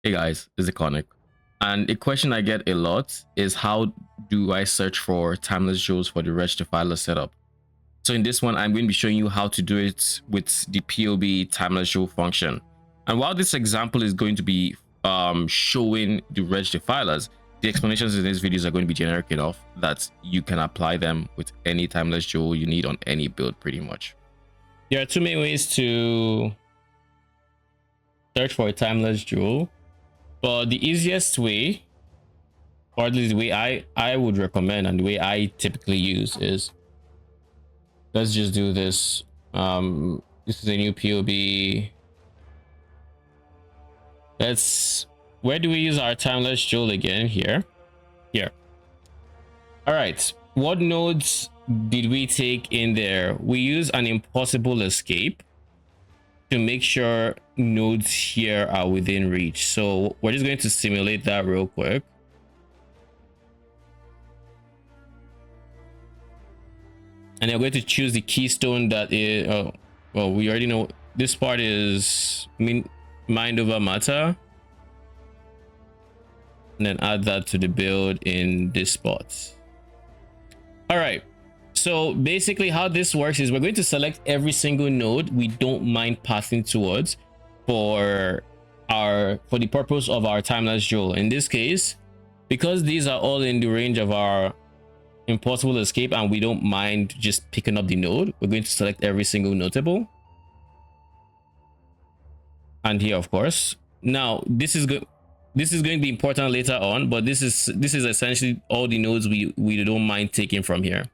Hey guys, this is Iconic. And a question I get a lot is how do I search for timeless jewels for the reg defiler setup? So in this one, I'm going to be showing you how to do it with the PoE timeless jewel function. And while this example is going to be showing the reg defilers, the explanations in these videos are going to be generic enough that you can apply them with any timeless jewel you need on any build pretty much. There are two main ways to search for a timeless jewel. But the easiest way, or at least the way I would recommend and the way I typically use is, let's just do this. This is a new POB. Where do we use our timeless jewel again? Here. All right. What nodes did we take in there? We use an impossible escape to make sure nodes here are within reach. So we're just going to simulate that real quick. And I'm going to choose the keystone that is, oh, well, we already know this part is mind over matter. And then add that to the build in this spot. All right. So basically how this works is we're going to select every single node we don't mind passing towards for the purpose of our timeless jewel. In this case, because these are all in the range of our impossible escape and we don't mind just picking up the node, we're going to select every single notable. And here, of course. Now, this is going to be important later on, but this is essentially all the nodes we don't mind taking from here.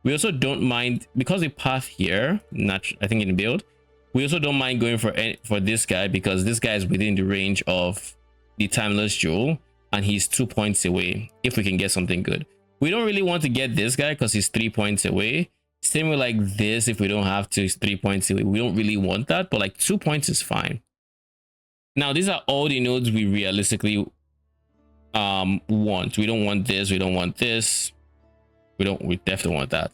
We also don't mind, because we path here, I think in the build, we also don't mind going for this guy because this guy is within the range of the timeless jewel and he's 2 points away if we can get something good. We don't really want to get this guy because he's 3 points away. Same with like this, if we don't have to, it's 3 points away. We don't really want that, but like 2 points is fine. Now, these are all the nodes we realistically want. We don't want this, we don't want this. We definitely want that.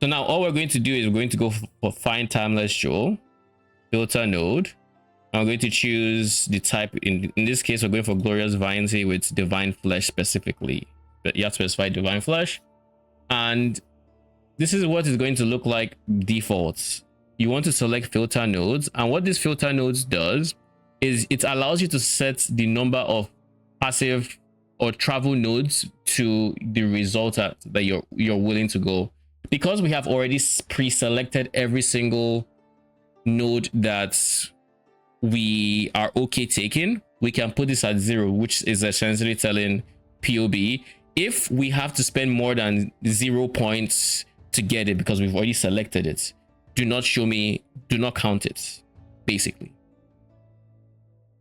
So now all we're going to do is we're going to go for find timeless jewel, filter node. I'm going to choose the type. In this case, we're going for glorious vanity with divine flesh specifically. But you have to specify divine flesh. And this is what is going to look like defaults. You want to select filter nodes. And what this filter nodes does is it allows you to set the number of passive or travel nodes to the result that you're willing to go. Because we have already pre-selected every single node that we are okay taking, we can put this at 0, which is essentially telling POB if we have to spend more than 0 points to get it because we've already selected it, do not count it, basically.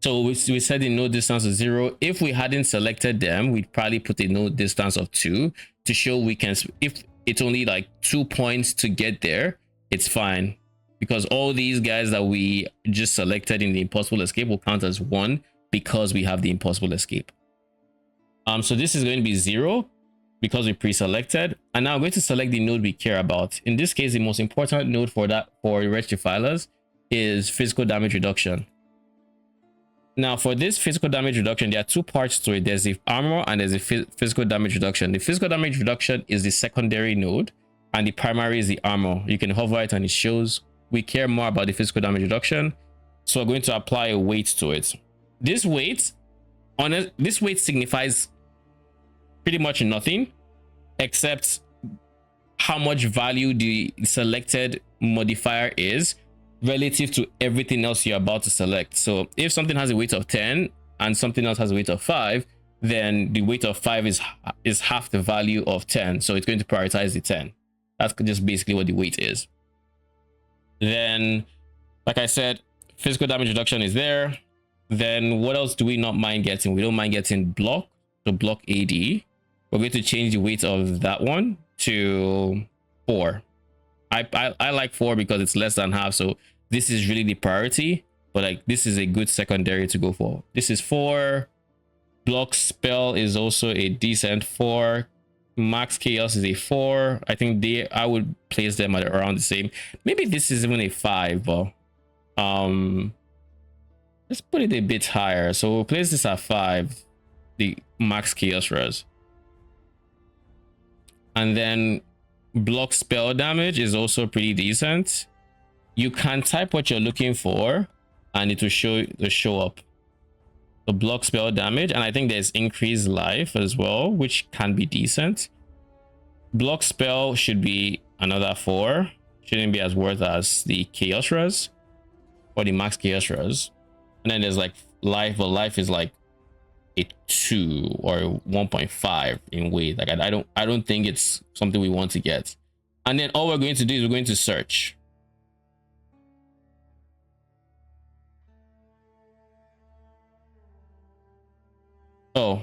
So we set the node distance of 0. If we hadn't selected them, we'd probably put a node distance of 2 to show we can, if it's only like 2 points to get there, it's fine. Because all these guys that we just selected in the impossible escape will count as 1 because we have the impossible escape. So this is going to be 0 because we pre-selected. And now I'm going to select the node we care about. In this case, the most important node for reg defilers is physical damage reduction. Now, for this physical damage reduction, there are 2 parts to it. There's the armor and there's the physical damage reduction. The physical damage reduction is the secondary node and the primary is the armor. You can hover it and it shows. We care more about the physical damage reduction, so we're going to apply a weight to it. This weight signifies pretty much nothing except how much value the selected modifier is relative to everything else you're about to select. So if something has a weight of 10 and something else has a weight of 5, then the weight of 5 is half the value of 10, so it's going to prioritize the 10. That's just basically what the weight is. Then, like I said, physical damage reduction is there. Then what else do we not mind getting? We don't mind getting block, so block AD. We're going to change the weight of that one to 4. I like 4 because it's less than half, so this is really the priority, but like this is a good secondary to go for. This is 4. Block spell is also a decent 4. Max chaos is a 4. I think I would place them at around the same. Maybe this is even a 5, but let's put it a bit higher. So we'll place this at 5, the max chaos res. And then block spell damage is also pretty decent. You can type what you're looking for and it will show up. The block spell damage, and I think there's increased life as well, which can be decent. Block spell should be another 4. Shouldn't be as worth as the chaos res or the max chaos res. And then there's like life, but life is like a 2 or 1.5 in weight. Like I don't think it's something we want to get. And then all we're going to do is we're going to search. Oh,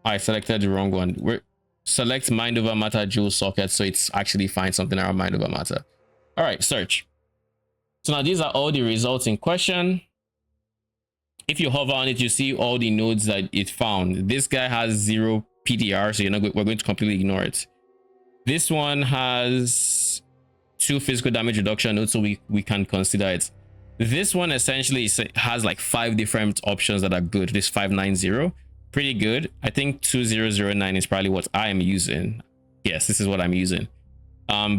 I selected the wrong one. We're select mind over matter jewel socket, so it's actually find something around mind over matter. All right, search. So now these are all the results in question. If you hover on it, you see all the nodes that it found. This guy has 0 PDR, so we're going to completely ignore it. This one has 2 physical damage reduction nodes, so we can consider it. This one essentially has like 5 different options that are good. This 590, pretty good. I think 2009 is probably what I am using. Yes, this is what I'm using.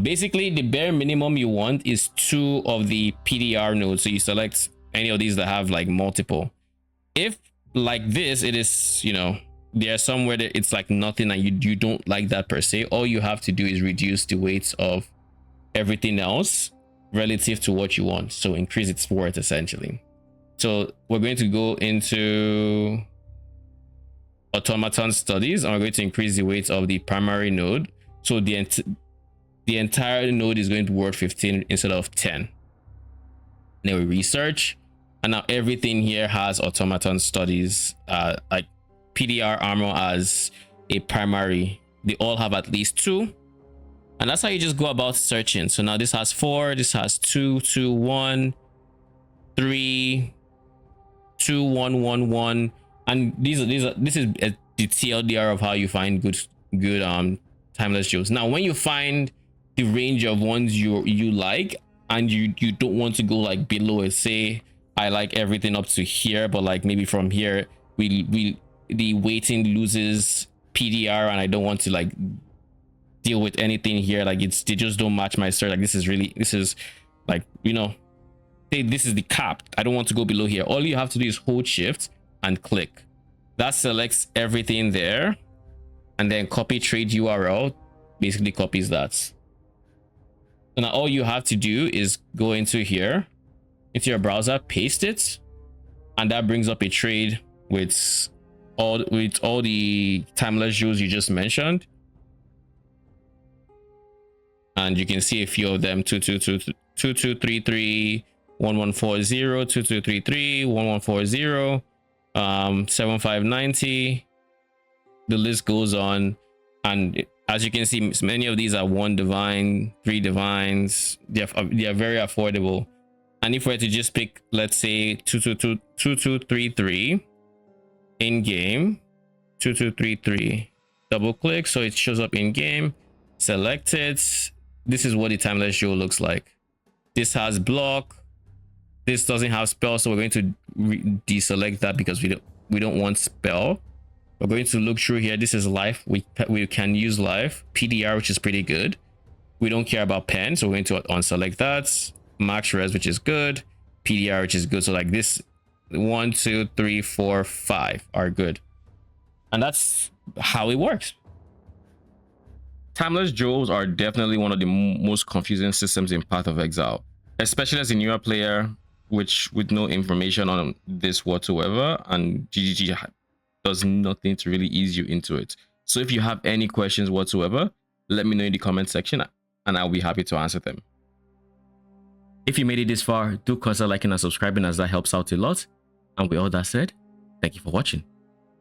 Basically the bare minimum you want is 2 of the PDR nodes, so you select any of these that have like multiple. If like this, it is, you know, there's somewhere that it's like nothing and you don't like that per se, all you have to do is reduce the weights of everything else relative to what you want, so increase its worth essentially. So we're going to go into automaton studies and we're going to increase the weight of the primary node, so the entire node is going to be worth 15 instead of 10. Then we research, and now everything here has automaton studies, like PDR armor as a primary. They all have at least 2, and that's how you just go about searching. So now this has 4, this has 2, 2, 1, 3, 2, 1, 1, 1, and this is the TLDR of how you find good timeless jewels. Now when you find the range of ones you like and you don't want to go like below it, say I like everything up to here, but like maybe from here the weighting loses PDR and I don't want to like deal with anything here, like they just don't match my search, like this is like, you know, say this is the cap, I don't want to go below here. All you have to do is hold shift and click. That selects everything there, and then copy trade URL basically copies that. So now all you have to do is go into here, into your browser, paste it, and that brings up a trade with all the timeless jewels you just mentioned. And you can see a few of them: 2233, 1140, 2233, 1140, 7590. The list goes on, and as you can see, many of these are 1 divine, 3 divines. They are very affordable. And if we were to just pick, let's say 2233 in game, 2233, double click so it shows up in game, select it. This is what the timeless jewel looks like. This has block, this doesn't have spell, so we're going to deselect that because we don't want spell. We're going to look through here. This is life. We can use life, PDR, which is pretty good. We don't care about pen, so we're going to unselect that. Max res, which is good. PDR, which is good. So like this 1, 2, 3, 4, 5 are good, and that's how it works. Timeless jewels are definitely one of the most confusing systems in PathofExile, especially as a newer player with no information on this whatsoever, and GGG does nothing to really ease you into it. So if you have any questions whatsoever, let me know in the comment section and I'll be happy to answer them. If you made it this far, do consider liking and subscribing, as that helps out a lot. And with all that said, thank you for watching.